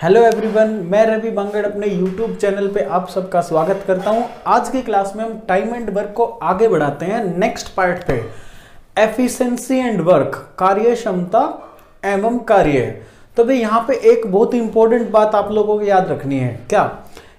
Hello everyone, मैं रवि बांगड़ अपने YouTube channel पे आप सबका स्वागत करता हूं। आज की क्लास में हम टाइम एंड वर्क को आगे बढ़ाते हैं नेक्स्ट पार्ट पे, एफिशिएंसी एंड वर्क, कार्य क्षमता एवं कार्य। तो भाई यहाँ पे एक बहुत ही इंपॉर्टेंट बात आप लोगों को याद रखनी है, क्या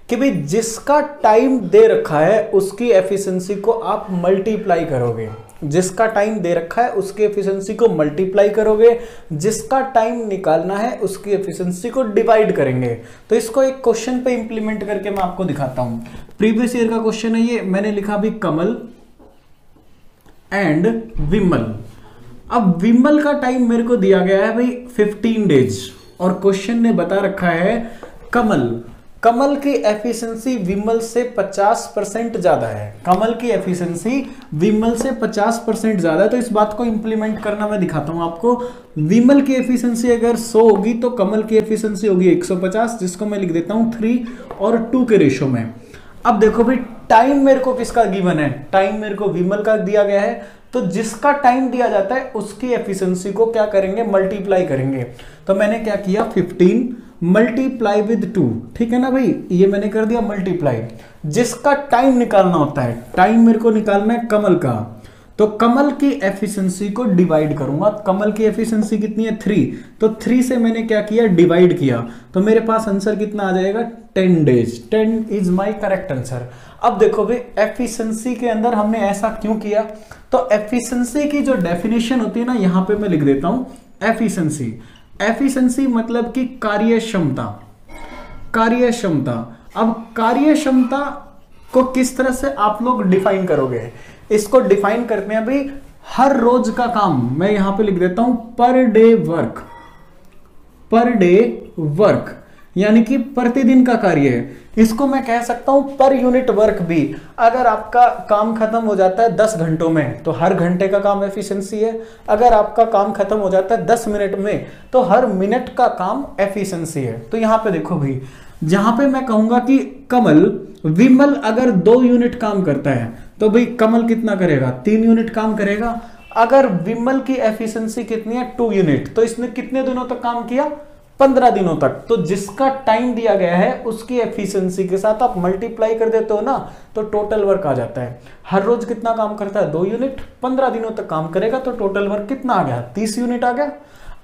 कि भाई जिसका टाइम दे रखा है उसकी एफिशिएंसी को आप मल्टीप्लाई करोगे। जिसका टाइम दे रखा है उसकी एफिशिएंसी को मल्टीप्लाई करोगे, जिसका टाइम निकालना है उसकी एफिशिएंसी को डिवाइड करेंगे। तो इसको एक क्वेश्चन पे इंप्लीमेंट करके मैं आपको दिखाता हूं। प्रीवियस ईयर का क्वेश्चन है ये, मैंने लिखा भी कमल एंड विमल। अब विमल का टाइम मेरे को दिया गया है भाई 15 डेज और क्वेश्चन ने बता रखा है कमल की एफिशिएंसी विमल से 50% ज्यादा है। कमल की एफिशिएंसी विमल से 50% ज्यादा है। तो इस बात को इंप्लीमेंट करना मैं दिखाता हूं आपको। विमल की एफिशिएंसी अगर 100 होगी तो कमल की एफिशिएंसी होगी 150, जिसको मैं लिख देता हूं 3 और 2 के रेशो में। अब देखो भाई टाइम मेरे को किसका गिवन है, टाइम मेरे को विमल का दिया गया है। तो जिसका टाइम दिया जाता है उसकी एफिशिएंसी को क्या करेंगे, मल्टीप्लाई करेंगे। तो मैंने क्या किया, 15 मल्टीप्लाई विद 2, ठीक है ना भाई, ये मैंने कर दिया मल्टीप्लाई। जिसका टाइम निकालना होता है, टाइम मेरे को निकालना है कमल का, तो कमल की एफिशिएंसी को डिवाइड करूंगा। कमल की एफिशिएंसी कितनी है, 3, तो 3 से मैंने क्या किया, डिवाइड किया। तो मेरे पास आंसर कितना आ जाएगा, 10 days. 10 is my correct answer. अब देखो भाई एफिशिएंसी के अंदर हमने ऐसा क्यों किया, तो एफिशिएंसी की जो डेफिनेशन होती है ना, यहां पे मैं लिख देता हूं एफिशिएंसी मतलब कि कार्य क्षमता। अब कार्य क्षमता को किस तरह से आप लोग डिफाइन करोगे, इसको डिफाइन करते हैं भाई हर रोज का काम। मैं यहां पे लिख देता हूं पर डे वर्क, यानी कि प्रतिदिन का कार्य है। इसको मैं कह सकता हूं पर यूनिट वर्क भी। अगर आपका काम खत्म हो जाता है 10 घंटों में तो हर घंटे का काम एफिशिएंसी है। अगर आपका काम खत्म हो जाता है 10 मिनट में तो हर मिनट का काम एफिशिएंसी है। तो यहां पे देखो भाई, जहां पे मैं कहूंगा कि विमल अगर 2 यूनिट काम करता है तो भाई कमल कितना करेगा, 3 यूनिट काम करेगा। अगर विमल की एफिशिएंसी कितनी है, 2 यूनिट, तो इसने कितने दिनों तक काम किया, 15 दिनों तक। तो जिसका टाइम दिया गया है उसकी एफिशिएंसी के साथ आप मल्टीप्लाई कर देते हो ना, तो टोटल वर्क आ जाता है। हर रोज कितना काम करता है, 2 यूनिट, 15 दिनों तक काम करेगा तो टोटल वर्क कितना आ गया, 30 यूनिट आ गया।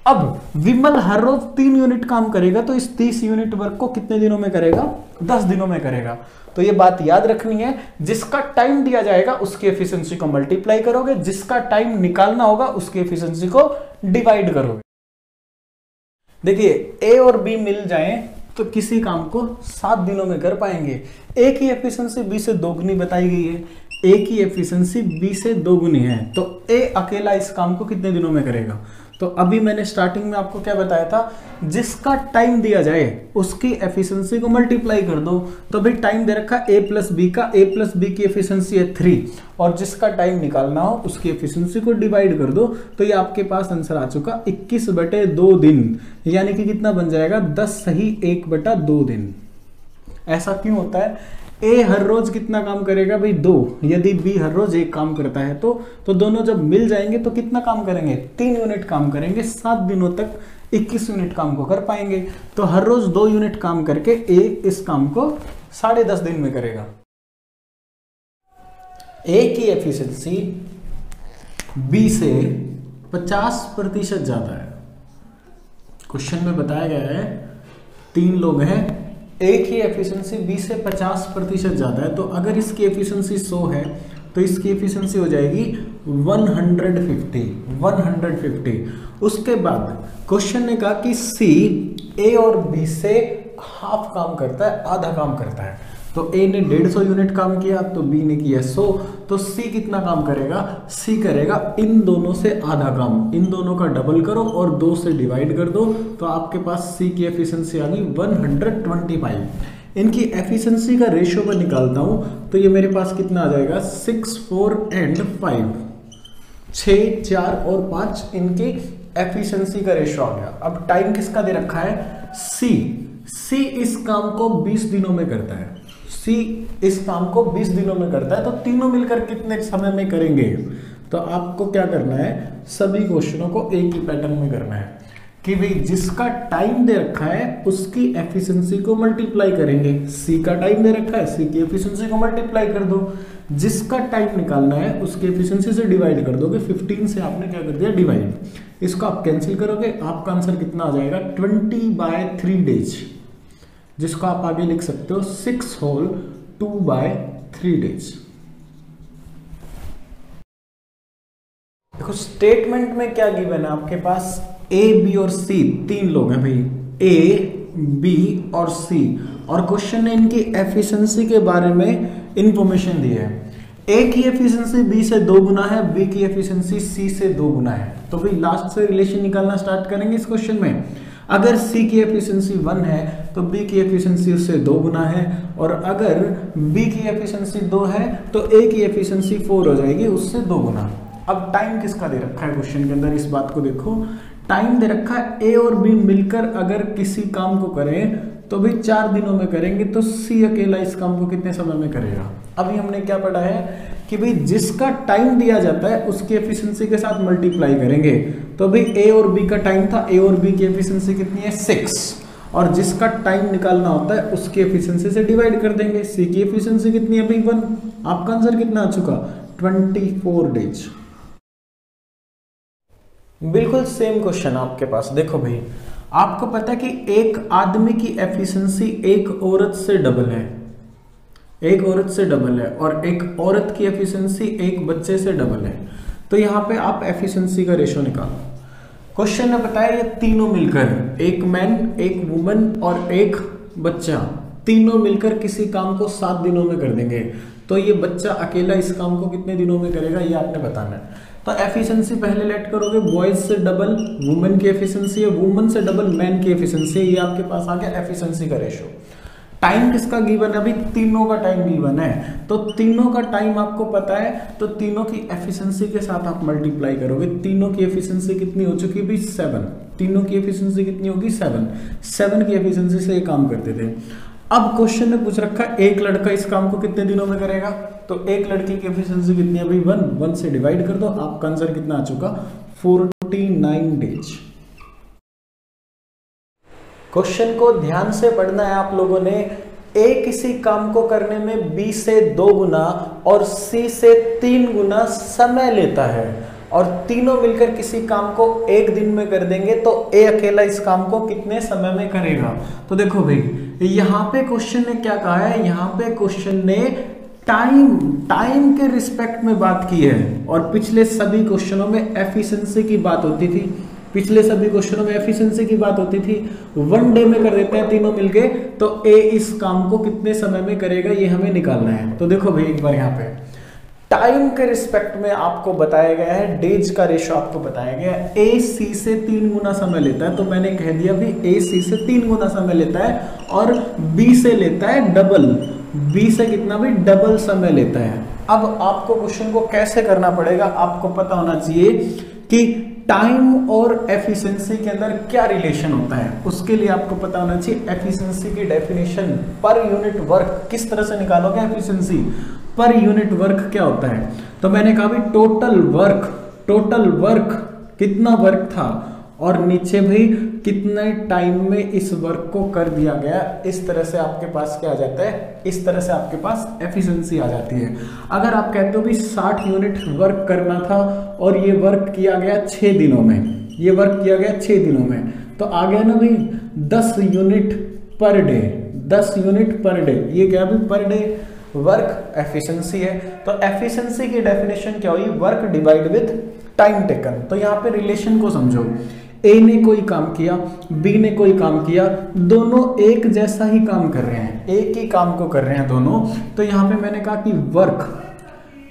अब विमल हर रोज 3 यूनिट काम करेगा तो इस 30 यूनिट वर्क को कितने दिनों में करेगा, 10 दिनों में करेगा। तो ये बात याद रखनी है, जिसका टाइम दिया जाएगा उसकी एफिशिएंसी को मल्टीप्लाई करोगे, जिसका टाइम निकालना होगा उसकी एफिशिएंसी को डिवाइड करोगे। देखिए ए और बी मिल जाएं तो किसी काम को 7 दिनों में कर पाएंगे। ए की एफिशिएंसी बी से 2 गुनी बताई गई है, ए की एफिशिएंसी बी से 2 गुनी है, तो ए अकेला इस काम को कितने दिनों में करेगा। तो अभी मैंने स्टार्टिंग में आपको क्या बताया था, जिसका टाइम दिया जाए उसकी एफिशिएंसी को मल्टीप्लाई कर दो। तो भाई टाइम दे रखा ए प्लस बी का, ए प्लस बी की एफिशिएंसी है 3 और जिसका टाइम निकालना हो उसकी एफिशिएंसी को डिवाइड कर दो। तो ये आपके पास आंसर आ चुका 21/2 दिन, यानी कि कितना बन जाएगा, 10 सही 1/2 दिन। ऐसा क्यों होता है, ए हर रोज कितना काम करेगा भाई, 2, यदि बी हर रोज 1 काम करता है तो दोनों जब मिल जाएंगे तो कितना काम करेंगे, 3 यूनिट काम करेंगे। 7 दिनों तक 21 यूनिट काम को कर पाएंगे। तो हर रोज 2 यूनिट काम करके ए इस काम को 10.5 दिन में करेगा। ए की एफिशिएंसी बी से 50% ज्यादा है। क्वेश्चन में बताया गया है 3 लोग हैं, ए की एफिशिएंसी बी से 50% ज्यादा है। तो अगर इसकी एफिशिएंसी 100 है तो इसकी एफिशिएंसी हो जाएगी 150। उसके बाद क्वेश्चन ने कहा कि सी ए और बी से हाफ काम करता है, आधा काम करता है। तो ए ने 150 यूनिट काम किया तो बी ने किया 100, तो सी कितना काम करेगा, सी करेगा इन दोनों से आधा काम। इन दोनों का डबल करो और 2 से डिवाइड कर दो, तो आपके पास सी की एफिशिएंसी आ गई 125। इनकी एफिशिएंसी का रेशियो मैं निकालता हूं तो ये मेरे पास कितना आ जाएगा, 6, 4 एंड 5, 6, 4 और 5 इनकी एफिशिएंसी का रेशियो आ गया। अब टाइम किसका दे रखा है, सी इस काम को 20 दिनों में करता है। सी इस काम को 20 दिनों में करता है, तो तीनों मिलकर कितने समय में करेंगे। तो आपको क्या करना है, सभी क्वेश्चनों को एक ही पैटर्न में करना है। कि भाई जिसका टाइम दे रखा है उसकी एफिशिएंसी को मल्टीप्लाई करेंगे। सी का टाइम दे रखा है, सी की एफिशिएंसी को मल्टीप्लाई कर दो। जिसका टाइम निकालना है उसकी एफिशिएंसी से डिवाइड कर दोगे। 15 से आपने क्या कर दिया, डिवाइड। इसको आप कैंसिल करोगे, आपका आंसर कितना आ जाएगा, 20/3 डेज, जिसको आप आगे लिख सकते हो 6 होल 2/3 डेज। देखो स्टेटमेंट में क्या गिवन है आपके पास, ए बी और सी, 3 लोग हैं भाई, ए बी और सी, और क्वेश्चन ने इनकी एफिशिएंसी के बारे में इंफॉर्मेशन दी है। ए की एफिशिएंसी बी से 2 गुना है, बी की एफिशिएंसी सी से 2 गुना है। तो भाई लास्ट से रिलेशन निकालना स्टार्ट करेंगे इस क्वेश्चन में। अगर सी की एफिशिएंसी 1 है तो बी की एफिशिएंसी उससे 2 गुना है, और अगर बी की एफिशिएंसी 2 है तो ए की एफिशिएंसी 4 हो जाएगी उससे 2 गुना। अब टाइम किसका दे रखा है क्वेश्चन के अंदर, इस बात को देखो। टाइम दे रखा है ए और बी मिलकर अगर किसी काम को करें तो भी 4 दिनों में करेंगे, तो सी अकेला इस काम को कितने समय में करेगा। अभी हमने क्या पढ़ा है कि भाई जिसका टाइम दिया जाता है उसकी एफिशिएंसी के साथ मल्टीप्लाई करेंगे। तो भाई ए और बी का टाइम था, ए और बी की एफिशिएंसी कितनी है 6, और जिसका टाइम निकालना होता है उसकी एफिशिएंसी से डिवाइड कर देंगे। सी की एफिशिएंसी कितनी है भाई 1, आपका आंसर कितना आ चुका 24 डेज। बिल्कुल सेम क्वेश्चन आपके पास। देखो भाई आपको पता है कि एक आदमी की एफिशिएंसी एक औरत से डबल है, एक औरत से डबल है, और एक औरत की एफिशिएंसी एक बच्चे से डबल है। तो यहाँ पे आप एफिशिएंसी का रेशो निकालो। क्वेश्चन ने बताया ये तीनों मिलकर, एक मैन, एक वुमन और एक बच्चा, तीनों मिलकर किसी काम को 7 दिनों में कर देंगे। तो ये बच्चा अकेला इस काम को कितने दिनों में करेगा ये आपने बताना है। तो एफिशिएंसी पहले लेट करोगे, बॉयज से डबल वुमेन की एफिशिएंसी है, वुमन से डबल मैन की एफिशिएंसी है, ये आपके पास आ गया एफिशिएंसी का रेशो। टाइम किसका गिवन है, अभी तीनों का टाइम गिवन है, तो तीनों का टाइम आपको पता है, तो तीनों की एफिशिएंसी के साथ आप मल्टीप्लाई करोगे। तीनों की एफिशिएंसी कितनी हो चुकी है 7, तीनों की एफिशिएंसी कितनी होगी 7 की एफिशिएंसी से ये काम करते थे। अब क्वेश्चन ने पूछ रखा है एक लड़का इस काम को कितने दिनों में करेगा, तो एक लड़की की एफिशिएंसी कितनी है भाई 1 से डिवाइड कर दो, आपका आंसर कितना आ चुका 49 डेज। क्वेश्चन को ध्यान से पढ़ना है आप लोगों ने। ए किसी काम को करने में बी से 2 गुना और सी से 3 गुना समय लेता है, और तीनों मिलकर किसी काम को 1 दिन में कर देंगे, तो ए अकेला इस काम को कितने समय में करेगा। तो देखो भाई यहाँ पे क्वेश्चन ने क्या कहा है, यहाँ पे क्वेश्चन ने टाइम के रिस्पेक्ट में बात की है, और पिछले सभी क्वेश्चनों में एफिशिएंसी की बात होती थी, पिछले सभी क्वेश्चनों में एफिशिएंसी की बात होती थी। 1 डे में कर देते हैं तीनों मिलके, तो ए इस काम को कितने समय में करेगा ये हमें निकालना है। तो देखो भाई एक बार यहाँ पे टाइम के रिस्पेक्ट में आपको बताया गया है, डेज का रेशो आपको बताया गया है। ए सी से 3 गुना समय लेता है, तो मैंने कह दिया भी ए सी से 3 गुना समय लेता है, और बी से लेता है डबल, बी से कितना भी डबल समय लेता है। अब आपको क्वेश्चन को कैसे करना पड़ेगा, आपको पता होना चाहिए कि टाइम और एफिशिएंसी के अंदर क्या रिलेशन होता है। उसके लिए आपको पता होना चाहिए एफिशिएंसी की डेफिनेशन, पर यूनिट वर्क किस तरह से निकालोगे एफिशिएंसी, पर यूनिट वर्क क्या होता है। तो मैंने कहा भी टोटल वर्क कितना वर्क था, और नीचे भी कितने टाइम में इस वर्क को कर दिया गया। इस तरह से आपके पास क्या आ जाता है, इस तरह से आपके पास एफिशिएंसी आ जाती है। अगर आप कहते हो भी 60 यूनिट वर्क करना था और ये वर्क किया गया 6 दिनों में, ये वर्क किया गया 6 दिनों में, तो आ गया ना भाई 10 unit per day, 10 unit per day, ये क्या भी पर डे वर्क एफिशिएंसी है। तो एफिशिएंसी की डेफिनेशन क्या हुई, work divide with time taken. तो यहाँ पे रिलेशन को समझो, ए ने कोई काम किया, बी ने कोई काम किया, दोनों एक जैसा ही काम कर रहे हैं, एक ही काम को कर रहे हैं दोनों। तो यहाँ पे मैंने कहा कि work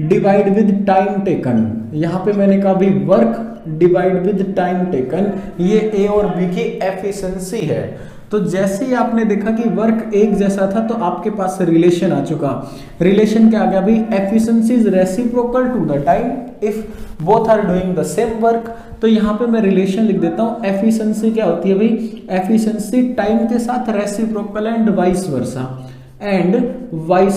divide with time taken, यहाँ पे मैंने कहा भी work divide with time taken, ये ए और बी की एफिशिएंसी है। तो जैसे ही आपने देखा कि वर्क एक जैसा था, तो आपके पास रिलेशन आ चुका। रिलेशन क्या आ गया भाई, efficiency is reciprocal to the time if both are doing the same work. तो यहाँ पे मैं रिलेशन लिख देता हूँ, एफिशिएंसी क्या होती है भाई, एफिशिएंसी टाइम के साथ रेसिप्रोकल एंड वाइस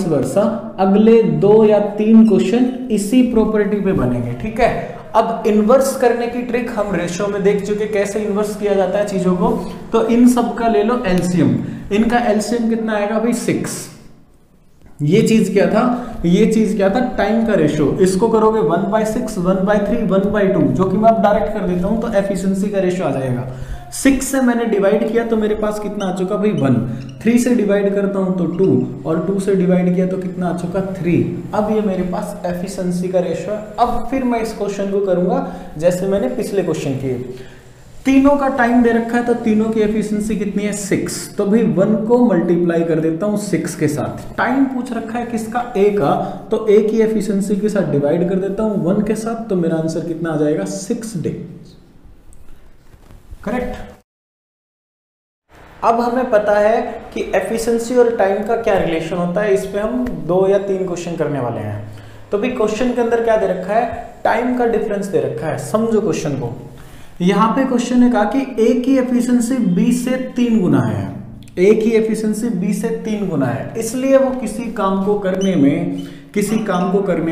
वर्सा। अगले 2 या 3 क्वेश्चन इसी प्रॉपर्टी पे बनेंगे, ठीक है। अब इन्वर्स करने की ट्रिक हम रेशियो में देख चुके, कैसे इन्वर्स किया जाता है चीजों को। तो इन सब का ले लो एलसीएम, इनका एलसीएम कितना आएगा भाई 6। ये चीज क्या था, ये चीज क्या था, टाइम का रेशियो। इसको करोगे 1/6, 1/3, 1/2, जो कि मैं अब डायरेक्ट कर देता हूं तो एफिशिएंसी का रेशियो आ जाएगा। 6 से मैंने डिवाइड किया तो मेरे पास कितना आ चुका भाई 1, 3 से डिवाइड करता हूं तो 2, और 2 से डिवाइड किया तो कितना आ चुका 3। अब ये मेरे पास एफिशिएंसी का रेशियो है। अब फिर मैं इस क्वेश्चन को करूंगा जैसे मैंने पिछले क्वेश्चन किए। तीनों का टाइम दे रखा है तो तीनों की एफिशिएंसी कितनी है 6, तो भाई 1 को मल्टीप्लाई कर देता हूं 6 के साथ। टाइम पूछ रखा है किसका, ए का, तो ए की एफिशिएंसी के साथ डिवाइड कर देता हूं 1 के साथ, तो मेरा आंसर कितना आ जाएगा 6 डेज। करेक्ट। अब हमें पता है कि एफिशिएंसी और टाइम का क्या रिलेशन होता है, इस पे हम 2 या 3 क्वेश्चन करने वाले हैं। तो भाई क्वेश्चन के अंदर क्या दे रखा है, टाइम का डिफरेंस दे रखा है। समझो क्वेश्चन को, यहां पे क्वेश्चन ने कहा कि ए की एफिशिएंसी बी से 3 गुना है, ए की एफिशिएंसी बी से 3 गुना है, इसलिए वो किसी काम को करने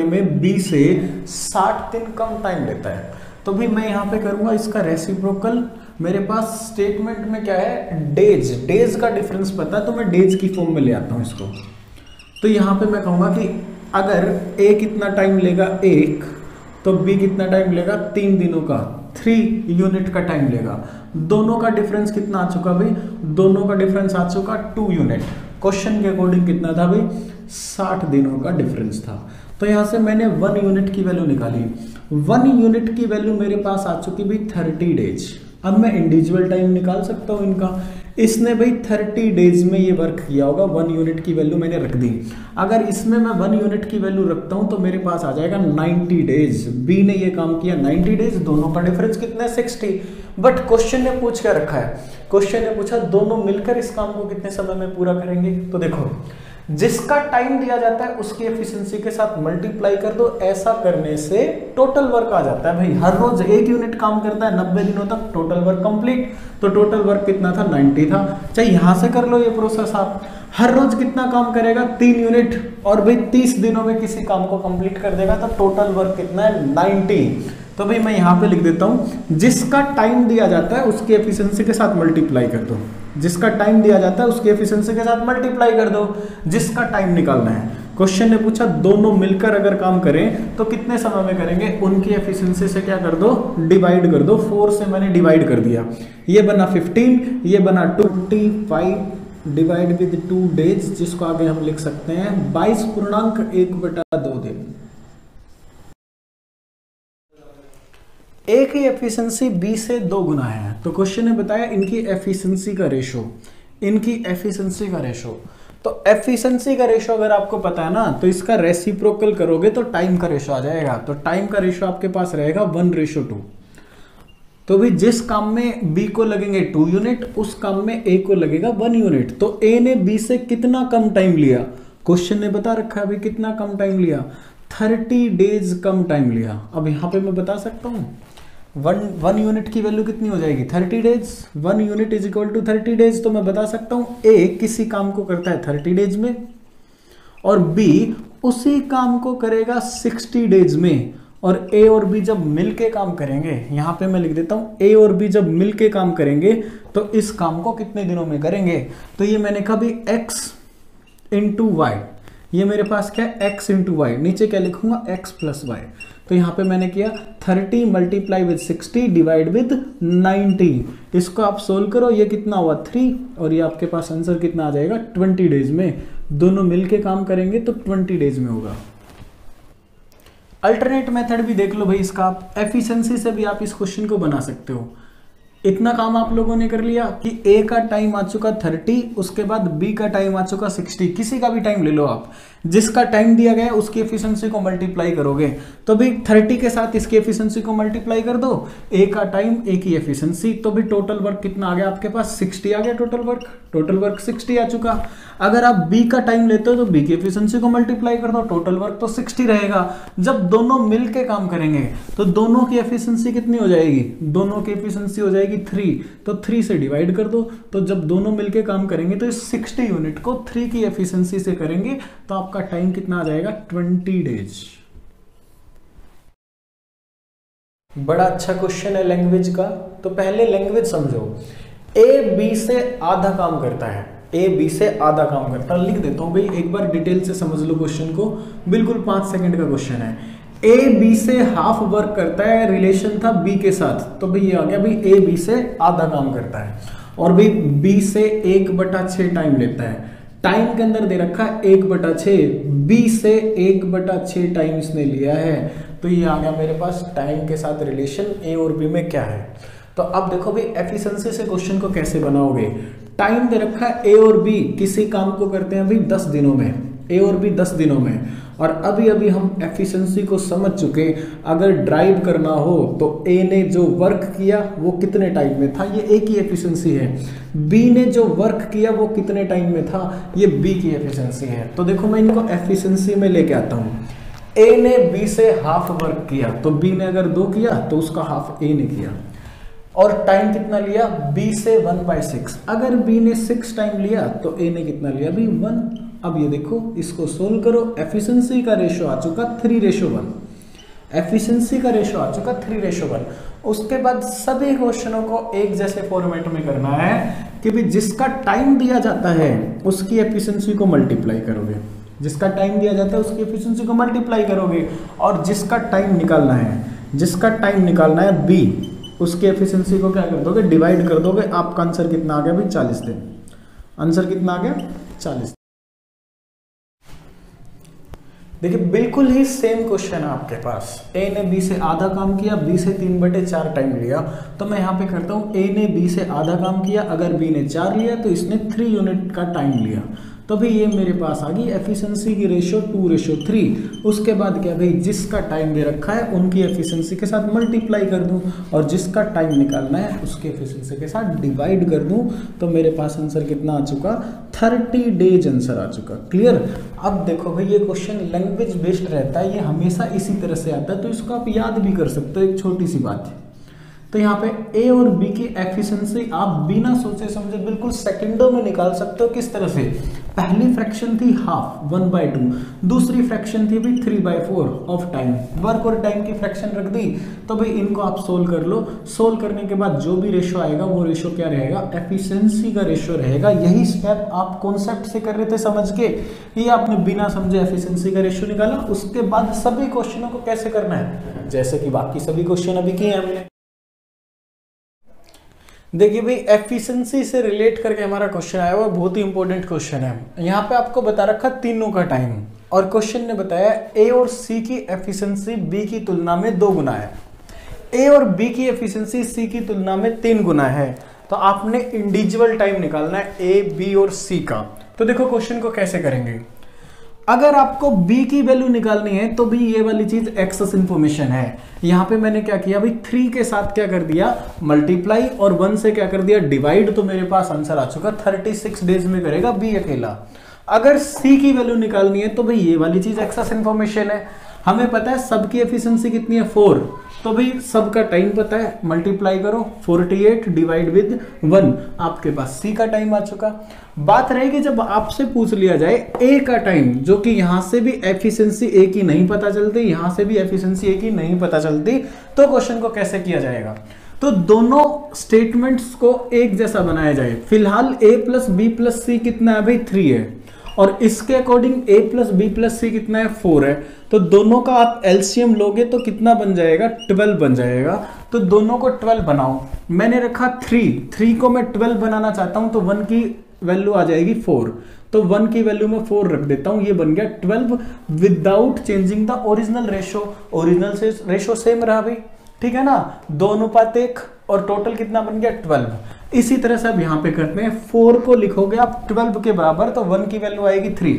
में बी से 60 दिन कम टाइम लेता है। तो भी मैं यहां पे करूंगा इसका रेसिप्रोकल। मेरे पास स्टेटमेंट में क्या है, डेज का डिफरेंस पता है तो मैं डेज की फॉर्म में ले आता हूं इसको। तो यहां पे मैं कहूंगा कि अगर ए कितना टाइम लेगा 1, तो बी कितना टाइम लेगा 3 दिनों का, 3 यूनिट का टाइम लेगा। दोनों का डिफरेंस कितना आ चुका भाई, दोनों का डिफरेंस आ चुका 2 यूनिट। क्वेश्चन के अकॉर्डिंग कितना था भाई 60 दिनों का डिफरेंस था। तो यहां से मैंने 1 यूनिट की वैल्यू निकाली। 1 यूनिट की वैल्यू मेरे पास आ चुकी भाई 30 डेज। अब मैं इंडिविजुअल टाइम निकाल सकता हूं इनका। इसने भाई 30 डेज में ये वर्क किया होगा, 1 यूनिट की वैल्यू मैंने रख दी। अगर इसमें मैं 1 यूनिट की वैल्यू रखता हूं तो मेरे पास आ जाएगा 90 डेज। बी ने ये काम किया 90 डेज, दोनों का डिफरेंस कितना है 60। बट क्वेश्चन ने पूछ क्या रखा है, क्वेश्चन ने पूछा दोनों मिलकर इस काम को कितने समय में पूरा करेंगे। तो देखो, जिसका टाइम दिया जाता है उसकी एफिशिएंसी के साथ मल्टीप्लाई कर दो। ऐसा करने से टोटल वर्क आ जाता है भाई। हर रोज 1 यूनिट काम करता है 90 दिनों तक, टोटल वर्क कंप्लीट। तो टोटल वर्क कितना था 90 था। चाहे यहां से कर लो ये प्रोसेस आप। हर रोज कितना काम करेगा 3 यूनिट, और भाई 30 दिनों में किसी काम को कंप्लीट कर देगा, तो टोटल वर्क कितना है 90। तो भाई मैं यहां पे लिख देता हूं, जिसका टाइम दिया जाता है उसकी एफिशिएंसी के साथ मल्टीप्लाई कर दो। जिसका टाइम दिया जाता है उसकी एफिशिएंसी के साथ मल्टीप्लाई कर दो, जिसका टाइम निकालना है। क्वेश्चन ने पूछा दोनों मिलकर अगर काम करें तो कितने समय में करेंगे, उनकी एफिशिएंसी से क्या कर दो, डिवाइड कर दो। 4 से मैंने डिवाइड कर दिया, ये बना 15, ये बना 25 डिवाइड विद 2 डेज, जिसको आगे हम लिख सकते हैं 22.1/2 दिन। ए की एफिशिएंसी बी से 2 गुना है। तो क्वेश्चन ने बताया इनकी एफिशिएंसी का रेशो, इनकी एफिशिएंसी का रेशो। तो एफिशिएंसी का रेशो अगर आपको पता है ना, तो इसका रेसिप्रोकल करोगे तो टाइम का रेशो आ जाएगा। तो टाइम का रेशो आपके पास रहेगा 1:2। तो भी जिस काम में बी को लगेंगे 2 यूनिट, उस काम में ए को लगेगा 1 यूनिट। तो ए ने बी से कितना कम टाइम लिया, क्वेश्चन ने बता रखा है भाई कितना कम टाइम लिया, 30 डेज कम टाइम लिया। अब यहां पे मैं बता सकता हूं 1 यूनिट की वैल्यू कितनी हो जाएगी 30 days. 1 unit is equal to 30 days. तो मैं बता सकता हूं ए किसी काम को करता है 30 डेज में, और बी उसी काम को करेगा 60 डेज में। और ए और बी जब मिलके काम करेंगे, यहां पे मैं लिख देता हूं ए और बी जब मिलके काम करेंगे तो इस काम को कितने दिनों में करेंगे। तो ये मैंने कहा भी x इंटू वाई, ये मेरे पास क्या है x इंटू वाई, नीचे क्या लिखूंगा x प्लस वाई। तो यहां पे मैंने किया 30 मल्टीप्लाई विद 60 डिवाइड विद 90। इसको आप सोल्व करो, ये कितना हुआ 3, और ये आपके पास आंसर कितना आ जाएगा 20 डेज में। दोनों मिलके काम करेंगे तो 20 डेज में होगा। अल्टरनेट मेथड भी देख लो भाई इसका, आप एफिशिएंसी से भी आप इस क्वेश्चन को बना सकते हो। इतना काम आप लोगों ने कर लिया कि ए का टाइम आ चुका 30, उसके बाद बी का टाइम आ चुका 60। किसी का भी टाइम ले लो आप, जिसका टाइम दिया गया उसकी एफिशिएंसी को मल्टीप्लाई करोगे तो भी 30 के साथ इसकी एफिशिएंसी को मल्टीप्लाई कर दो। ए का टाइम, ए की एफिशिएंसी, तो भी टोटल वर्क कितना आ गया आपके पास 60 आ गया। टोटल वर्क 60 आ चुका। अगर आप बी का टाइम लेते हो तो बी की एफिशिएंसी को मल्टीप्लाई कर दो, टोटल वर्क तो 60 रहेगा। जब दोनों मिलके काम करेंगे तो दोनों की एफिशिएंसी कितनी हो जाएगी, दोनों की एफिशिएंसी हो जाएगी 3। तो 3 से डिवाइड कर दो। तो जब दोनों मिलके काम करेंगे तो इस 60 यूनिट को 3 की एफिशिएंसी से करेंगे तो आपका टाइम कितना आ जाएगा 20 डेज। बड़ा अच्छा क्वेश्चन है लैंग्वेज का। तो पहले लैंग्वेज समझो। ए बी से आधा काम करता है, ए बी से आधा काम करता है। लिख देता हूं भाई, एक बार डिटेल से समझ लो क्वेश्चन को, बिल्कुल 5 सेकंड का क्वेश्चन है। ए बी से हाफ वर्क करता है, रिलेशन था बी के साथ, तो भाई ये आ गया भाई ए बी से आधा काम करता है, और भाई बी से 1/6 टाइम लेता है। टाइम के अंदर दे रखा है 1/6, बी से 1/6 टाइम इसने लिया है, तो ये आ गया मेरे पास टाइम के साथ रिलेशन ए और बी में क्या है। तो अब देखो भाई एफिशिएंसी से क्वेश्चन को कैसे बनाओगे। टाइम दे रखा है ए और बी किसी काम को करते हैं भाई 10 दिनों में, ए और बी 10 दिनों में, और अभी अभी हम एफिशिएंसी को समझ चुके। अगर ड्राइव करना हो तो ए ने जो वर्क किया वो कितने टाइम में था, ये ए की एफिशिएंसी है। बी ने जो वर्क किया वो कितने टाइम में था, ये बी की एफिशिएंसी है। तो देखो मैं इनको एफिशिएंसी में लेके आता हूँ। ए ने बी से हाफ वर्क किया, तो बी ने अगर 2 किया तो उसका हाफ ए ने किया, और टाइम कितना लिया बी से 1/6। अगर बी ने 6 टाइम लिया तो ए ने कितना लिया भी 1। अब ये देखो इसको सोल्व करो, एफिशिएंसी का रेशो आ चुका 3:1, एफिशिएंसी का रेशो आ चुका 3:1। उसके बाद सभी क्वेश्चनों को एक जैसे फॉर्मेट में करना है कि भाई जिसका टाइम दिया जाता है उसकी एफिशिएंसी को मल्टीप्लाई करोगे, जिसका टाइम दिया जाता है उसकी एफिशिएंसी को मल्टीप्लाई करोगे, और जिसका टाइम निकालना है, जिसका टाइम निकालना है बी, उसकी एफिशिएंसी को क्या कर दोगे, डिवाइड कर दोगे। आपका आंसर कितना आ गया भाई 40 दिन। आंसर कितना आ गया 40। देखिए बिल्कुल ही सेम क्वेश्चन है आपके पास। ए ने बी से आधा काम किया, बी से 3/4 टाइम लिया, तो मैं यहाँ पे करता हूँ ए ने बी से आधा काम किया, अगर बी ने 4 लिया तो इसने 3 यूनिट का टाइम लिया, तो भाई ये मेरे पास आ गई एफिशिएंसी की रेशो 2:3। उसके बाद क्या भाई जिसका टाइम दे रखा है उनकी एफिशिएंसी के साथ मल्टीप्लाई कर दूं, और जिसका टाइम निकालना है उसके एफिशिएंसी के साथ डिवाइड कर दूं, तो मेरे पास आंसर कितना आ चुका 30 डेज आंसर आ चुका। क्लियर। अब देखो भाई ये क्वेश्चन लैंग्वेज बेस्ड रहता है, ये हमेशा इसी तरह से आता है, तो इसको आप याद भी कर सकते हो। एक छोटी सी बात है, तो यहाँ पे ए और बी की एफिशिएंसी आप बिना सोचे समझे बिल्कुल सेकंडों में निकाल सकते हो। किस तरह से, पहली फ्रैक्शन थी हाफ 1/2, दूसरी फ्रैक्शन थी भाई 3/4 ऑफ टाइम, वर्क और टाइम की फ्रैक्शन रख दी, तो भाई इनको आप सोल्व कर लो। सोल्व करने के बाद जो भी रेशो आएगा वो रेशो क्या रहेगा, एफिशिएंसी का रेशो रहेगा। यही स्टेप आप कॉन्सेप्ट से कर रहे थे समझ के, ये आपने बिना समझे एफिशिएंसी का रेशो निकाला। उसके बाद सभी क्वेश्चनों को कैसे करना है, जैसे कि बाकी सभी क्वेश्चन अभी किए हमने। देखिए भाई एफिशिएंसी से रिलेट करके हमारा क्वेश्चन आया हुआ, बहुत ही इंपॉर्टेंट क्वेश्चन है। यहाँ पे आपको बता रखा तीनों का टाइम, और क्वेश्चन ने बताया ए और सी की एफिशिएंसी बी की तुलना में 2 गुना है, ए और बी की एफिशिएंसी सी की तुलना में 3 गुना है। तो आपने इंडिविजुअल टाइम निकालना है ए बी और सी का। तो देखो क्वेश्चन को कैसे करेंगे। अगर आपको b की वैल्यू निकालनी है तो भी ये वाली चीज एक्सेस इंफॉर्मेशन है। यहां पे मैंने क्या किया भाई 3 के साथ क्या कर दिया मल्टीप्लाई, और 1 से क्या कर दिया डिवाइड, तो मेरे पास आंसर आ चुका 36 डेज में करेगा b अकेला। अगर c की वैल्यू निकालनी है तो भाई ये वाली चीज एक्सेस इंफॉर्मेशन है। हमें पता है सबकी एफिशिएंसी कितनी है 4, तो भाई सबका टाइम पता है, मल्टीप्लाई करो 48 डिवाइड विद 1, आपके पास सी का टाइम आ चुका। बात रहेगी जब आपसे पूछ लिया जाए ए का टाइम, जो कि यहां से भी एफिशिएंसी ए की नहीं पता चलती, यहां से भी एफिशिएंसी ए की नहीं पता चलती, तो क्वेश्चन को कैसे किया जाएगा। तो दोनों स्टेटमेंट्स को एक जैसा बनाया जाए। फिलहाल a plus B plus C कितना है भाई 3 है, और इसके according a plus B plus C कितना है 4 है, तो दोनों का आप एलसीएम लोगे तो कितना बन जाएगा 12 बन जाएगा। तो दोनों को 12 बनाओ। मैंने रखा 3 को मैं 12 बनाना चाहता हूं, तो 1 की वैल्यू आ जाएगी 4, तो 1 की वैल्यू में 4 रख देता हूं, ये बन गया 12 without changing the original ratio. Original से रेशो सेम रहा भाई, ठीक है ना, 2:1, और टोटल कितना बन गया 12। इसी तरह से अब यहाँ पे करते हैं, 4 को लिखोगे आप 12 के बराबर, तो 1 की वैल्यू आएगी 3,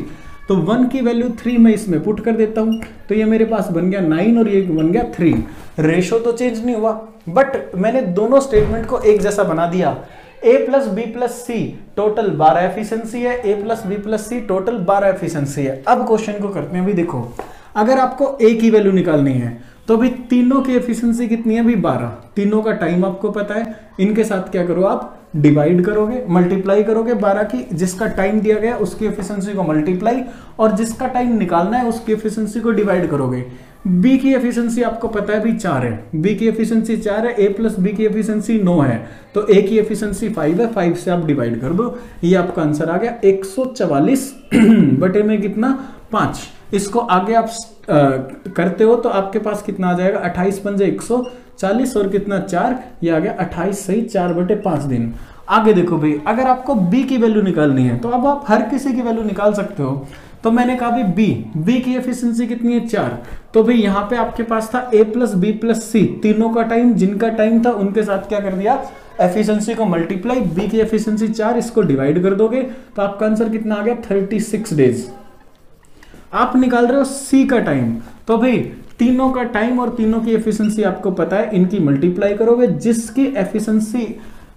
तो 1 की वैल्यू 3 मैं इसमें पुट कर देता हूं, तो ये मेरे पास बन गया 9 और ये बन गया 3। रेशो तो चेंज नहीं हुआ, बट मैंने दोनों स्टेटमेंट को एक जैसा बना दिया। a plus B plus C total 12 efficiency है, a plus B plus C total 12 efficiency है। अब क्वेश्चन को करते हैं। अभी देखो अगर आपको a की वैल्यू निकालनी है तो अभी तीनों की एफिशिएंसी कितनी है भाई 12, तीनों का टाइम आपको पता है, इनके साथ क्या करो आप डिवाइड करोगे, मल्टीप्लाई करोगे 12 की, जिसका टाइम दिया गया उसकी एफिशिएंसी को मल्टीप्लाई, और जिसका टाइम निकालना है उसकी एफिशिएंसी को डिवाइड करोगे। बी की एफिशिएंसी आपको पता है भी 4 है, बी की एफिशिएंसी 4 है, ए प्लस बी की एफिशिएंसी 9 है, तो ए की एफिशिएंसी 5 है, 5 से आप डिवाइड कर दो, ये आपका आंसर आ गया 144 बटे में कितना 5। इसको आगे आप करते हो तो आपके पास कितना आ जाएगा 28 पंजे 140 और कितना 4, ये आ गया 28 सही 4 बटे 5 दिन। आगे देखो भाई, अगर आपको बी की वैल्यू निकालनी है तो अब आप हर किसी की वैल्यू निकाल सकते हो। तो मैंने कहा भी बी की एफिशिएंसी कितनी है 4, तो भाई यहाँ पे आपके पास था ए प्लस बी प्लस सी, तीनों का टाइम, जिनका टाइम था उनके साथ क्या कर दिया एफिशिएंसी को मल्टीप्लाई, बी की एफिशिएंसी 4, इसको डिवाइड कर दोगे तो आपका आंसर कितना आ गया 36 डेज। आप निकाल रहे हो सी का टाइम, तो भाई तीनों का टाइम और तीनों की एफिशिएंसी आपको पता है, इनकी मल्टीप्लाई करोगे, जिसकी एफिशिएंसी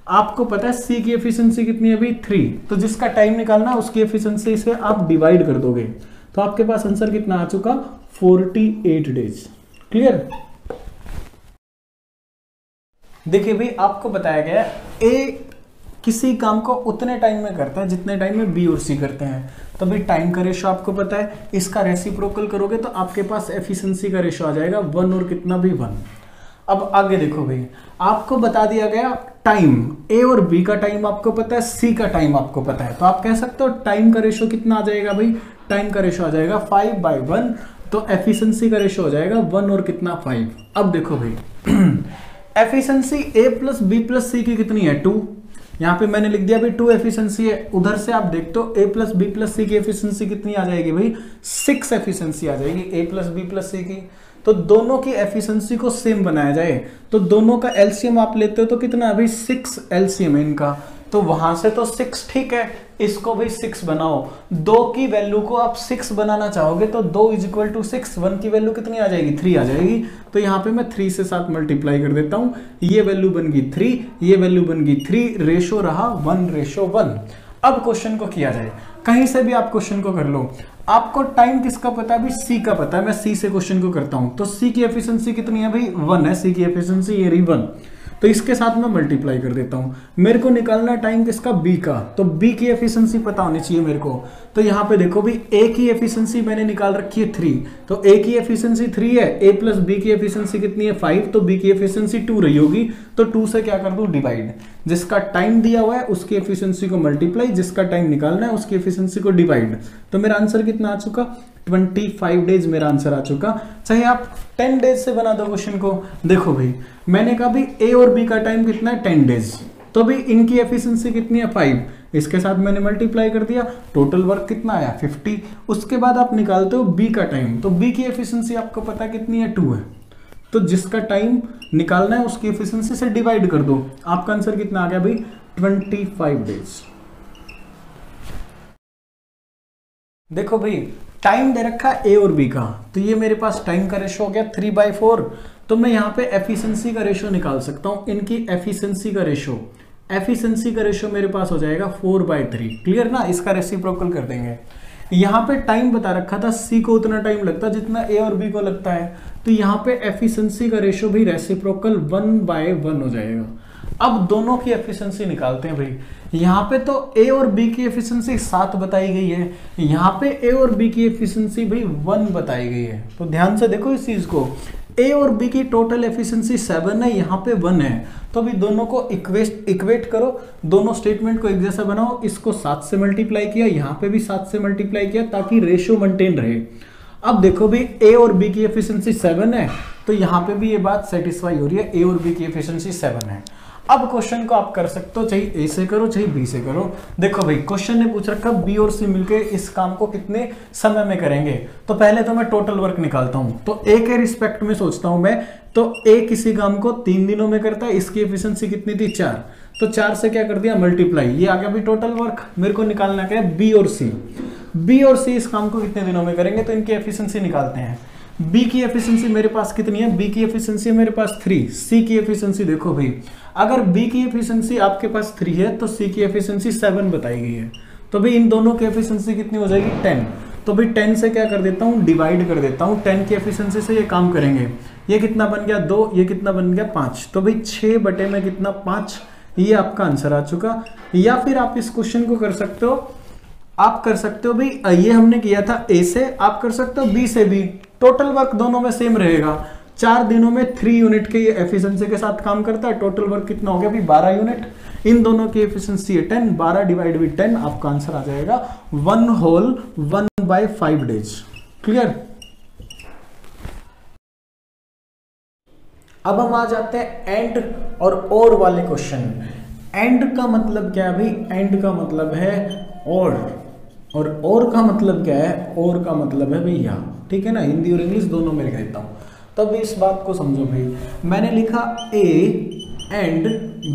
आपको पता है सी की एफिशिएंसी कितनी है भाई 3, तो जिसका टाइम निकालना है उसकी एफिशिएंसी से आप डिवाइड कर दोगे, तो आपके पास आंसर कितना आ चुका 48 डेज। क्लियर। देखिए भाई, आपको बताया गया ए किसी काम को उतने टाइम में करता है जितने टाइम में बी और सी करते हैं, तो भाई टाइम का रेशो आपको पता है, इसका रेसिप्रोकल करोगे तो आपके पास एफिशिएंसी का रेशो आ जाएगा 1 और कितना भी 1। अब आगे देखो भाई, आपको बता दिया गया टाइम, ए और बी का टाइम आपको पता है, सी का टाइम आपको पता है, तो आप कह सकते हो टाइम का रेशो कितना आ जाएगा भाई, टाइम का रेशो आ जाएगा 5/1, तो एफिशिएंसी का रेशो हो जाएगा 1 और कितना 5। अब देखो भाई एफिशिएंसी ए प्लस बी प्लस सी की कितनी है 2, यहाँ पे मैंने लिख दिया भाई 2 एफिशिएंसी है, उधर से आप देखते हो ए प्लस बी प्लस सी की एफिशिएंसी कितनी आ जाएगी भाई 6 एफिशिएंसी आ जाएगी ए प्लस बी प्लस सी की। तो दोनों की एफिशिएंसी को सेम बनाया जाए तो दोनों का एलसीएम आप लेते हो तो कितना है भाई 6 एलसीएम है इनका, तो वहां से तो 6 ठीक है, इसको भाई 6 बनाओ, 2 की वैल्यू को आप 6 बनाना चाहोगे तो 2 = 6, 1 की वैल्यू कितनी आ जाएगी 3 आ जाएगी, तो यहाँ पे मैं 3 से 7 मल्टीप्लाई कर देता हूँ, ये वैल्यू बन गई 3, ये वैल्यू बन गई 3, रेशो रहा 1:1। अब क्वेश्चन को किया जाए, कहीं से भी आप क्वेश्चन को कर लो, आपको टाइम किसका पता है भाई सी का पता है, मैं सी से क्वेश्चन को करता हूं, तो सी की एफिशिएंसी कितनी है भाई 1 है, सी की एफिशिएंसी ये रही 1, तो इसके साथ मैं मल्टीप्लाई कर देता हूं। मेरे को निकालना टाइम किसका बी का, तो बी की एफिशिएंसी पता होनी चाहिए मेरे को, तो यहाँ पे देखो भाई ए की एफिशिएंसी मैंने निकाल रखी है 3, तो ए की एफिशिएंसी 3 है, ए प्लस बी की एफिशिएंसी कितनी है 5, तो बी की एफिशिएंसी 2 रही होगी, तो 2 से क्या कर दूं डिवाइड, जिसका टाइम दिया हुआ है उसकी एफिशिएंसी को मल्टीप्लाई, जिसका टाइम निकालना है उसकी एफिशिएंसी को डिवाइड, तो मेरा आंसर कितना आ चुका 25 डेज मेरा आंसर आ चुका। चाहे आप 10 डेज से बना दो क्वेश्चन को। देखो भाई मैंने कहा भी ए और बी का टाइम कितना है 10 डेज, तो भाई इनकी एफिशिएंसी कितनी है 5, इसके साथ मैंने मल्टीप्लाई कर दिया, टोटल वर्क कितना आया 50। उसके बाद आप निकालते हो बी का टाइम, तो बी की एफिशिएंसी आपको पता है कितनी है 2 है, तो जिसका टाइम निकालना है उसकी एफिशिएंसी से डिवाइड कर दो, आपका आंसर कितना आ गया भाई 25 डेज। देखो भाई टाइम दे रखा है ए और बी का, तो ये मेरे पास टाइम का रेशो हो गया 3/4, तो मैं यहाँ पे एफिशिएंसी का रेशो निकाल सकता हूँ, इनकी एफिशिएंसी का रेशो मेरे पास हो जाएगा 4/3। क्लियर ना, इसका रेसिप्रोकल कर देंगे। यहाँ पे टाइम बता रखा था सी को उतना टाइम लगता है जितना ए और बी को लगता है, तो यहाँ पे एफिशिएंसी का रेशो भी रेसिप्रोकल 1/1 हो जाएगा। अब दोनों की एफिशिएंसी निकालते हैं भाई, यहाँ पे तो ए और बी की एफिशिएंसी 7 बताई गई है, यहाँ पे ए और बी की एफिशिएंसी भाई 1 बताई गई है, तो ध्यान से देखो इस चीज को, ए और बी की टोटल एफिशिएंसी 7 है, यहाँ पे 1 है, तो अभी दोनों को इक्वेट करो, दोनों स्टेटमेंट को एक जैसा बनाओ, इसको 7 से मल्टीप्लाई किया, यहाँ पे भी 7 से मल्टीप्लाई किया ताकि रेशियो मेंटेन रहे। अब देखो भी ए और बी की एफिशिएंसी 7 है, तो यहाँ पे भी ये बात सेटिस्फाई हो रही है, ए और बी की एफिशिएंसी 7 है। अब क्वेश्चन को आप कर सकते हो, चाहे ए से करो चाहे बी से करो। देखो भाई क्वेश्चन ने पूछ रखा बी और सी मिलकर इस काम को कितने समय में करेंगे, तो पहले तो मैं टोटल वर्क निकालता हूं, तो ए के रिस्पेक्ट में सोचता हूं मैं, तो ए किसी काम को 3 दिनों में करता है, इसकी एफिशिएंसी कितनी थी 4, तो 4 से क्या कर दिया मल्टीप्लाई, ये आ गया भी टोटल वर्क। मेरे को निकालना क्या है बी और सी इस काम को कितने दिनों में करेंगे, तो इनकी एफिशिएंसी निकालते हैं। बी की एफिशिएंसी मेरे पास कितनी है, बी की एफिशिएंसी मेरे पास 3, सी की एफिशिएंसी देखो भाई, अगर बी की एफिशिएंसी आपके पास 3 है तो सी की एफिशिएंसी 7 बताई गई है, तो भाई इन दोनों की एफिशिएंसी कितनी हो जाएगी 10, तो भाई 10 से क्या कर देता हूँ डिवाइड कर देता हूँ, 10 की एफिशिएंसी से ये काम करेंगे, ये कितना बन गया 2, ये कितना बन गया 5, तो भाई 6 बटे में कितना 5, ये आपका आंसर आ चुका। या फिर आप इस क्वेश्चन को कर सकते हो, आप कर सकते हो भाई ये हमने किया था ए से, आप कर सकते हो बी से भी। टोटल वर्क दोनों में सेम रहेगा। 4 दिनों में 3 यूनिट के ये एफिशिएंसी के साथ काम करता है। टोटल वर्क कितना हो गया भाई 12 यूनिट। इन दोनों की एफिशिएंसी है 10, 12 डिवाइड बाई 10, आपका आंसर आ जाएगा 1 होल 1/5 डेज। क्लियर। अब हम आ जाते हैं एंड और वाले क्वेश्चन। एंड का मतलब क्या है भाई? एंड का मतलब है और का मतलब क्या है? और का मतलब है भैया, ठीक है ना, हिंदी और इंग्लिश दोनों में लिख देता हूं। तब इस बात को समझो भाई, मैंने लिखा ए एंड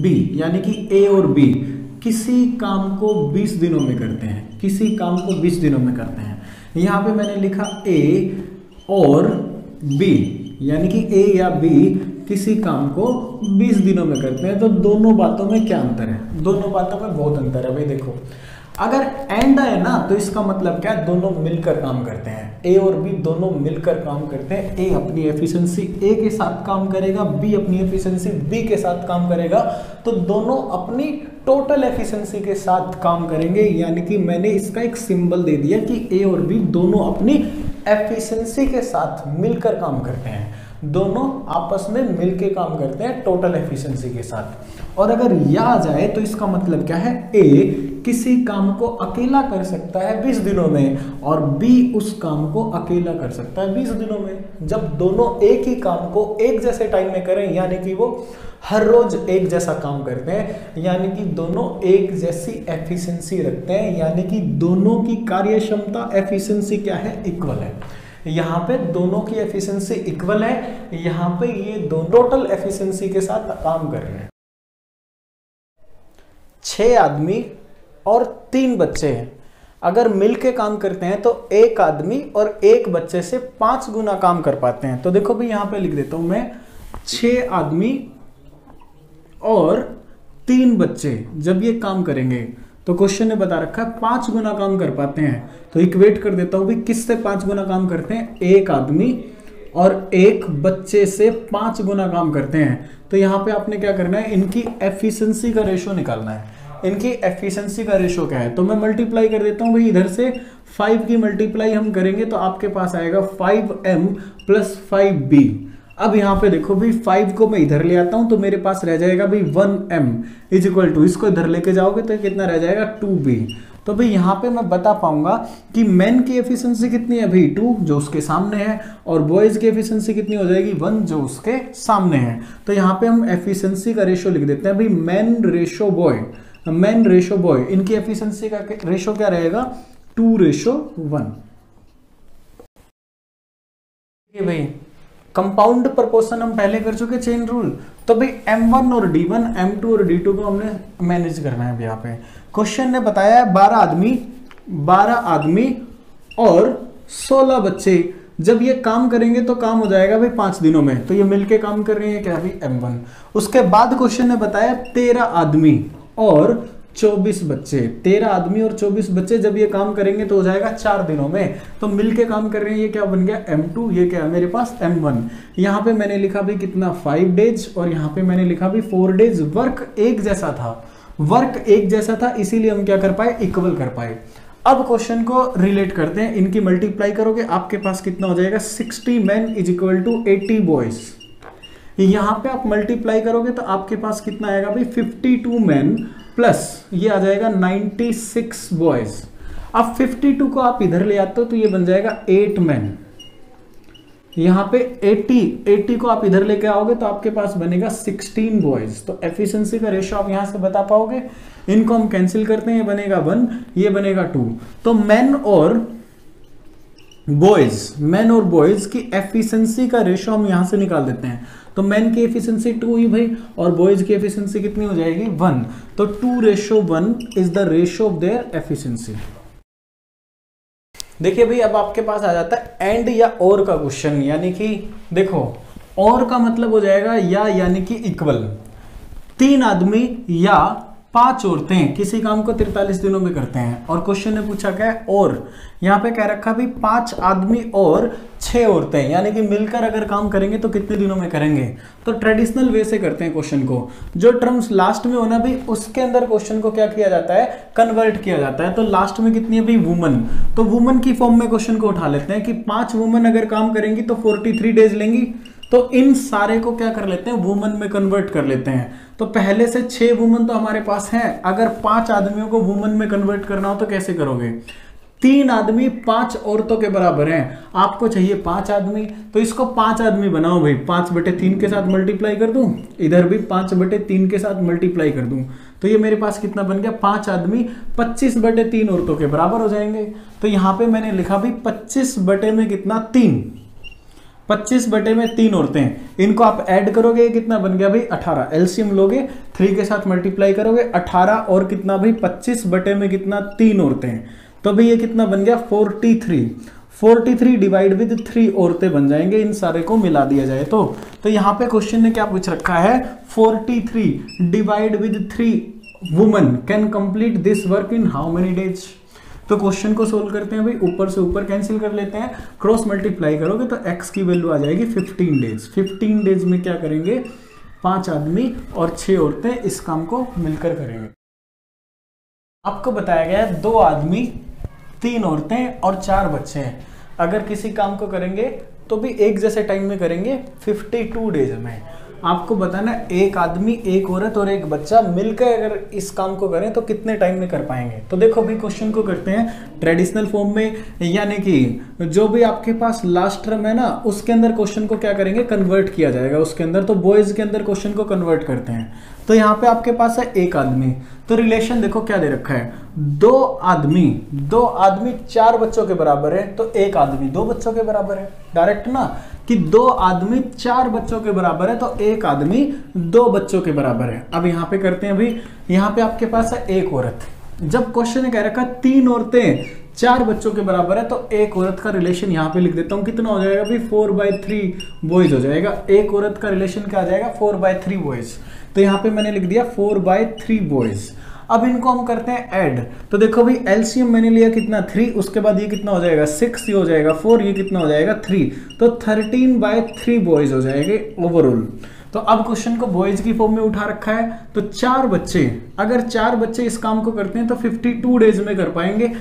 बी, यानी कि ए और बी किसी काम को 20 दिनों में करते हैं, किसी काम को 20 दिनों में करते हैं। यहां पे मैंने लिखा ए और बी, यानी कि ए या बी किसी काम को 20 दिनों में करते हैं। तो दोनों बातों में क्या अंतर है? दोनों बातों में बहुत अंतर है भाई। देखो, अगर एंड है ना तो इसका मतलब क्या है? दोनों मिलकर काम करते हैं। ए और बी दोनों मिलकर काम करते हैं। ए अपनी एफिशिएंसी ए के साथ काम करेगा, बी अपनी एफिशिएंसी बी के साथ काम करेगा, तो दोनों अपनी टोटल एफिशिएंसी के साथ काम करेंगे। यानी कि मैंने इसका एक सिंबल दे दिया कि ए और बी दोनों अपनी एफिशिएंसी के साथ मिलकर काम करते हैं, दोनों आपस में मिलकर काम करते हैं टोटल एफिशिएंसी के साथ। और अगर यह आ जाए तो इसका मतलब क्या है? ए किसी काम को अकेला कर सकता है 20 दिनों में और बी उस काम को अकेला कर सकता है 20 दिनों में। जब दोनों एक ही काम को एक जैसे टाइम में करें, यानी कि वो हर रोज एक जैसा काम करते हैं, यानी कि दोनों एक जैसी एफिशिएंसी रखते हैं, यानी कि दोनों की कार्य क्षमता एफिशिएंसी क्या है? इक्वल है। यहाँ पे दोनों की एफिशिएंसी इक्वल है, यहाँ पे ये दोनों टोटल एफिशिएंसी के साथ काम कर रहे हैं। 6 आदमी और 3 बच्चे हैं, अगर मिलके काम करते हैं तो एक आदमी और एक बच्चे से 5 गुना काम कर पाते हैं। तो देखो भाई यहां पे लिख देता हूं मैं, 6 आदमी और 3 बच्चे जब ये काम करेंगे तो क्वेश्चन ने बता रखा है 5 गुना काम कर पाते हैं। तो इक्वेट कर देता हूं भाई, किससे 5 गुना काम करते हैं? एक आदमी और एक बच्चे से 5 गुना काम करते हैं। तो यहां पे आपने क्या करना है? इनकी एफिशिएंसी का रेशो निकालना है। इनकी एफिशिएंसी का रेशो क्या है? तो मैं मल्टीप्लाई कर देता हूं भाई, इधर से 5 की मल्टीप्लाई हम करेंगे तो आपके पास आएगा 5m + 5b। अब यहां पे देखो भाई, 5 को मैं इधर ले आता हूं तो मेरे पास रह जाएगा भाई 1m = इसको इधर लेके जाओगे तो कितना रह जाएगा? 2b। तो भाई यहां पे मैं बता पाऊंगा कि मेन की एफिशिएंसी कितनी है भाई? 2 जो उसके सामने है, और बॉयज की एफिशिएंसी कितनी हो जाएगी? 1 जो उसके सामने है। तो यहां पे हम एफिशिएंसी का रेशो लिख देते हैं भाई, मेन रेशो बॉय, इनकी एफिशिएंसी का रेशो क्या रहेगा? 2:1। ये भाई कंपाउंड प्रोपोर्शन हम पहले कर चुके, चेन रूल। तो भाई m1 और d1, m2 और d2 को हमने मैनेज करना है। यहाँ पे क्वेश्चन ने बताया है 12 आदमी और 16 बच्चे जब ये काम करेंगे तो काम हो जाएगा भाई 5 दिनों में। तो ये मिलके काम कर रहे हैं क्या भाई? m1। उसके बाद क्वेश्चन ने बताया 13 आदमी और 24 बच्चे, 13 आदमी और 24 बच्चे जब ये काम करेंगे तो हो जाएगा 4 दिनों में। तो मिलके काम कर रहे हैं, ये क्या बन गया? m2। ये क्या है मेरे पास? m1। यहाँ पे मैंने लिखा भी कितना? 5 डेज, और यहाँ पे मैंने लिखा भी 4 डेज। वर्क एक जैसा था, इसीलिए हम क्या कर पाए? इक्वल कर पाए। अब क्वेश्चन को रिलेट करते हैं, इनकी मल्टीप्लाई करोगे आपके पास कितना हो जाएगा? 60 men = 80 बॉयज। यहां पे आप मल्टीप्लाई करोगे तो आपके पास कितना आएगा भाई? 52 men प्लस ये आ जाएगा 96 बॉयज। अब 52 को आप इधर ले आते हो तो ये बन जाएगा 8 men। यहां पे 80 को आप इधर लेके आओगे तो आपके पास बनेगा 16 बॉयज। तो एफिशिएंसी का रेशो आप यहां से बता पाओगे? इनको हम कैंसिल करते हैं, ये बनेगा 1, ये बनेगा 2। तो मेन और बॉयज की एफिशिएंसी का रेशो हम यहां से निकाल देते हैं। तो मेन की एफिशिएंसी 2 हुई भाई, और बॉयज की एफिशिएंसी कितनी हो जाएगी? 1। तो 2:1 is the ratio of their efficiency. देखिए भाई, अब आपके पास आ जाता है एंड या और का क्वेश्चन। यानी कि देखो, और का मतलब हो जाएगा या, यानी कि इक्वल। 3 आदमी या 5 औरतें किसी काम को 43 दिनों में करते हैं। और क्वेश्चन ने पूछा क्या है, और यहाँ पे कह रखा भी 5 आदमी और 6 औरतें, यानी कि मिलकर अगर काम करेंगे तो कितने दिनों में करेंगे। तो ट्रेडिशनल वे से करते हैं क्वेश्चन को, जो टर्म्स लास्ट में होना भी उसके अंदर क्वेश्चन को क्या किया जाता है, कन्वर्ट किया जाता है। तो लास्ट में कितनी है भाई, वुमन, तो वुमन की फॉर्म में क्वेश्चन को उठा लेते हैं कि 5 वुमन अगर काम करेंगी तो 43 डेज लेंगी। तो इन सारे को क्या कर लेते हैं, वुमन में कन्वर्ट कर लेते हैं। तो पहले से 6 वुमन तो हमारे पास हैं, अगर 5 आदमियों को वुमन में कन्वर्ट करना हो तो कैसे करोगे, 3 आदमी 5 औरतों के बराबर हैं, आपको चाहिए 5 आदमी, तो इसको 5 आदमी बनाओ भाई, 5/3 के साथ मल्टीप्लाई कर दूं, इधर भी 5/3 के साथ मल्टीप्लाई कर दूं, तो ये मेरे पास कितना बन गया, 5 आदमी 25/3 औरतों के बराबर हो जाएंगे। तो यहां पे मैंने लिखा भी 25 बटे में कितना, 3, 25 बटे में 3 औरतें, इनको आप ऐड करोगे कितना बन गया भाई 18, एलसीएम लोगे 3 के साथ मल्टीप्लाई करोगे 18 और कितना भाई 25 बटे में कितना 3 औरतें, तो भाई ये कितना बन गया 43 डिवाइड विद 3 औरतें बन जाएंगे, इन सारे को मिला दिया जाए तो यहाँ पे क्वेश्चन ने क्या पूछ रखा है, 43 divide with 3 woman can complete this work in how many days. तो क्वेश्चन को सोल्व करते हैं भाई, ऊपर से ऊपर कैंसिल कर लेते हैं, क्रॉस मल्टीप्लाई करोगे तो x की वैल्यू आ जाएगी 15 डेज। 15 डेज में क्या करेंगे, 5 आदमी और 6 औरतें इस काम को मिलकर करेंगे। आपको बताया गया है 2 आदमी 3 औरतें और 4 बच्चे हैं, अगर किसी काम को करेंगे तो भी एक जैसे टाइम में करेंगे 52 डेज में। आपको बताना एक आदमी, एक औरत और एक बच्चा मिलकर अगर इस काम को करें तो कितने टाइम में कर पाएंगे। तो देखो अभी क्वेश्चन को करते हैं ट्रेडिशनल फॉर्म में, यानी कि जो भी आपके पास लास्ट टर्म है ना उसके अंदर क्वेश्चन को क्या करेंगे, कन्वर्ट किया जाएगा उसके अंदर। तो बॉयज के अंदर क्वेश्चन को कन्वर्ट करते हैं। तो यहाँ पे आपके पास है एक आदमी, तो रिलेशन देखो क्या दे रखा है, 2 आदमी 4 बच्चों के बराबर है, तो एक आदमी 2 बच्चों के बराबर है, डायरेक्ट ना कि 2 आदमी 4 बच्चों के बराबर है तो एक आदमी 2 बच्चों के बराबर है। अब यहाँ पे करते हैं अभी, यहाँ पे आपके पास है एक औरत, जब क्वेश्चन ने कह रखा 3 औरतें 4 बच्चों के बराबर है तो एक औरत का रिलेशन यहाँ पे लिख देता हूँ, कितना हो जाएगा भाई 4/3 बॉयज हो जाएगा। एक औरत का रिलेशन क्या आ जाएगा 4/3 बॉयज, तो यहाँ पे मैंने लिख दिया 4/3 बॉयज। अब इनको हम करते हैं ऐड, तो देखो भाई एलसीएम मैंने लिया कितना 3, उसके बाद ये कितना हो जाएगा 6, ये हो जाएगा 4, ये कितना हो जाएगा 3, तो 13/3 बॉयज हो जाएंगे ओवरऑल। तो अब क्वेश्चन को बॉयज की फॉर्म में उठा रखा है, तो 4 बच्चे, अगर 4 बच्चे इस काम को करते हैं तो 52 डेज में कर पाएंगे।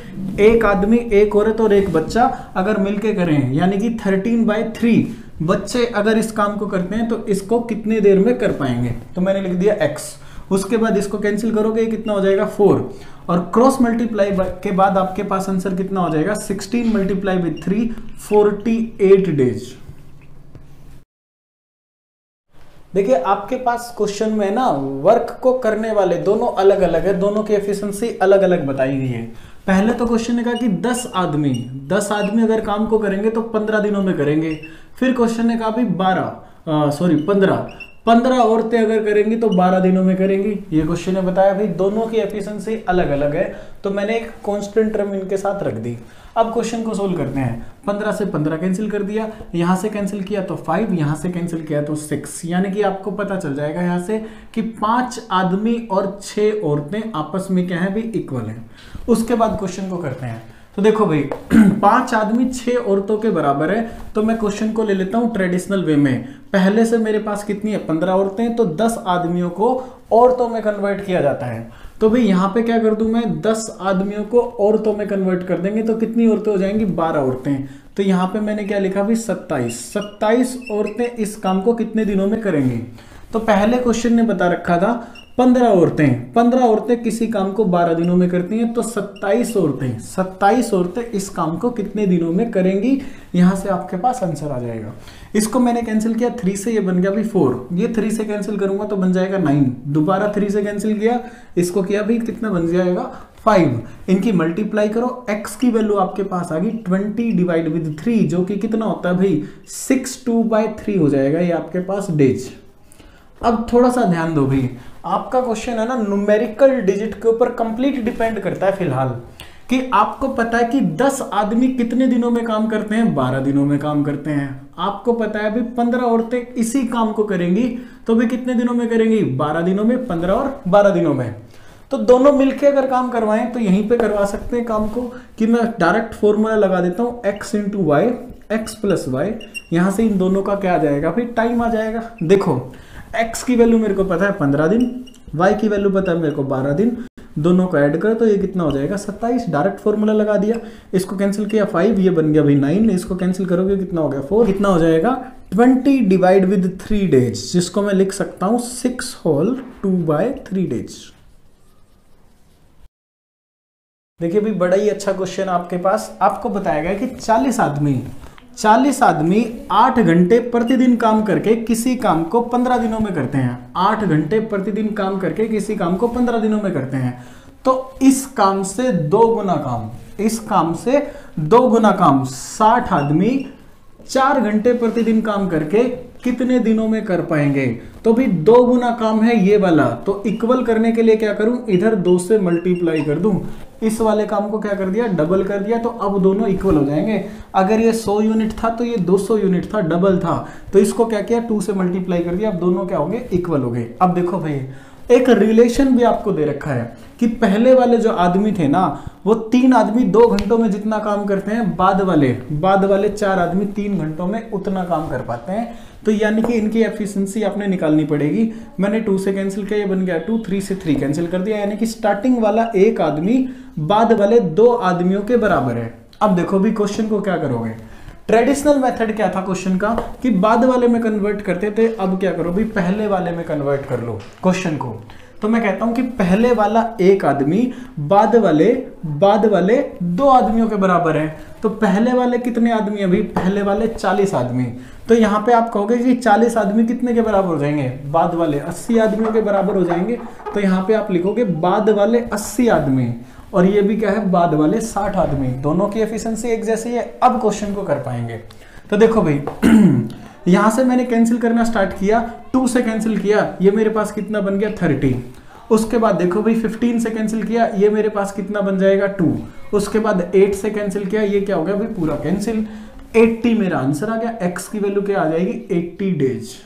एक आदमी, एक औरत और एक बच्चा अगर मिलके करें, यानी कि 13/3 बच्चे अगर इस काम को करते हैं तो इसको कितने देर में कर पाएंगे। तो मैंने लिख दिया x, उसके बाद इसको कैंसिल करोगे कितना हो जाएगा 4, और क्रॉस मल्टीप्लाई के बाद आपके पास आंसर कितना हो जाएगा 16 मल्टीप्लाई विद 3, 48 डेज। देखिए आपके पास क्वेश्चन में ना वर्क को करने वाले दोनों अलग अलग है, दोनों की एफिशिएंसी अलग अलग बताई गई है। पहले तो क्वेश्चन ने कहा कि 10 आदमी अगर काम को करेंगे तो 15 दिनों में करेंगे। फिर क्वेश्चन ने कहा भी 15 औरतें अगर करेंगी तो 12 दिनों में करेंगी। ये क्वेश्चन ने बताया भाई दोनों की एफिशिएंसी अलग अलग है, तो मैंने एक कांस्टेंट टर्म इनके साथ रख दी। अब क्वेश्चन को सोल्व करते हैं, 15 से 15 कैंसिल कर दिया, यहां से कैंसिल किया तो 5, यहां से कैंसिल किया तो 6, यानी कि आपको पता चल जाएगा यहां से कि 5 आदमी और 6 औरतें आपस में क्या है भी इक्वल है। उसके बाद क्वेश्चन को करते हैं, तो देखो भाई 5 आदमी 6 औरतों के बराबर है, तो मैं क्वेश्चन को ले लेता हूं ट्रेडिशनल वे में। पहले से मेरे पास कितनी है 15 औरतें, तो 10 आदमियों को औरतों में कन्वर्ट किया जाता है। तो भाई यहाँ पे क्या कर दूं मैं, 10 आदमियों को औरतों में कन्वर्ट कर देंगे तो कितनी औरतें हो जाएंगी 12 औरतें। तो यहाँ पे मैंने क्या लिखा भाई 27 औरतें इस काम को कितने दिनों में करेंगी। तो पहले क्वेश्चन ने बता रखा था 15 औरतें किसी काम को 12 दिनों में करती हैं, तो 27 औरतें इस काम को कितने दिनों में करेंगी, यहां से आपके पास आंसर आ जाएगा। इसको मैंने कैंसिल किया 3 से, ये बन गया भाई 4, ये 3 से कैंसिल करूंगा तो बन जाएगा 9, दोबारा 3 से कैंसिल किया, इसको किया भाई कितना बन जाएगा 5, इनकी मल्टीप्लाई करो, x की वैल्यू आपके पास आ गई 20 डिवाइड विद 3, जो कि कितना होता है भाई 62/3 हो जाएगा ये आपके पास डेज। अब थोड़ा सा ध्यान दो भाई, आपका क्वेश्चन है ना न्यूमेरिकल डिजिट के ऊपर कंप्लीट डिपेंड करता है फिलहाल, कि आपको पता है कि 10 आदमी कितने दिनों में काम करते हैं, 12 दिनों में काम करते हैं। आपको पता है भी 15 औरतें इसी काम को करेंगी, तो भी कितने दिनों में करेंगी, 12 दिनों में, 15 और 12 दिनों में। तो दोनों मिलके अगर काम करवाएं तो यहीं पे करवा सकते हैं काम को, कि मैं डायरेक्ट फॉर्मूला लगा देता हूं x into y, x plus y, यहां से इन दोनों का क्या आ जाएगा, फिर टाइम आ जाएगा। देखो x की वैल्यू मेरे को पता है 15 दिन, y की वैल्यू पता है मेरे को 12 दिन, दोनों को ऐड कर तो ये कितना हो जाएगा 27, डायरेक्ट फॉर्मूला लगा दिया, इसको कैंसिल किया 5, ये बन गया भाई 9, इसको कैंसिल करोगे कितना हो गया 4, कितना हो जाएगा 20 डिवाइड विद 3 डेज, जिसको मैं लिख सकता हूं 6 होल 2/3 डेज। देखिए भाई बड़ा ही अच्छा क्वेश्चन आपके पास, आपको बताया गया कि 40 आदमी 8 घंटे प्रतिदिन काम करके किसी काम को 15 दिनों में करते हैं। 8 घंटे प्रतिदिन काम करके किसी काम को 15 दिनों में करते हैं, तो इस काम से 2 गुना काम, इस काम से 2 गुना काम 60 आदमी 4 घंटे प्रतिदिन काम करके कितने दिनों में कर पाएंगे। तो भी 2 गुना काम है ये वाला, तो इक्वल करने के लिए क्या करूं, इधर 2 से मल्टीप्लाई कर दूं, इस वाले काम को क्या कर दिया डबल कर दिया, तो अब दोनों इक्वल हो जाएंगे। अगर ये 100 यूनिट था तो ये 200 यूनिट था, डबल था, तो इसको क्या किया 2 से मल्टीप्लाई कर दिया, अब दोनों क्या होंगे इक्वल हो गए। अब देखो भाई एक रिलेशन भी आपको दे रखा है कि पहले वाले जो आदमी थे ना वो 3 आदमी 2 घंटों में जितना काम करते हैं, बाद वाले 4 आदमी 3 घंटों में उतना काम कर पाते हैं। तो यानी कि इनकी एफिशिएंसी आपने निकालनी पड़ेगी। मैंने 2 से कैंसिल किया, ये बन गया 2, 3 से 3 कैंसिल कर दिया, यानी कि स्टार्टिंग वाला 1 आदमी बाद वाले 2 आदमियों के बराबर है। अब देखो भी क्वेश्चन को क्या करोगे, ट्रेडिशनल मेथड क्या था क्वेश्चन का कि बाद वाले में कन्वर्ट करते थे, अब क्या करो भी पहले वाले में कन्वर्ट कर लो क्वेश्चन को। तो मैं कहता हूं कि पहले वाला 1 आदमी बाद वाले 2 आदमियों के बराबर है। तो पहले वाले कितने आदमी अभी, पहले वाले 40 आदमी, तो यहां पे आप कहोगे कि 40 आदमी कितने के बराबर हो जाएंगे, बाद वाले 80 आदमियों के बराबर हो जाएंगे। तो यहां पे आप लिखोगे बाद वाले 80 आदमी, और ये भी क्या है बाद वाले 60 आदमी, दोनों की एफिशिएंसी एक जैसी है। अब क्वेश्चन को कर पाएंगे। तो देखो भाई यहां से मैंने कैंसिल करना स्टार्ट किया, 2 से कैंसिल किया, ये मेरे पास कितना बन गया 30। उसके बाद देखो भाई 15 से कैंसिल किया, ये मेरे पास कितना बन जाएगा 2। उसके बाद 8 से कैंसिल किया, ये क्या हो गया भाई पूरा कैंसिल। 80 मेरा आंसर आ गया, x की वैल्यू क्या आ जाएगी 80 डेज।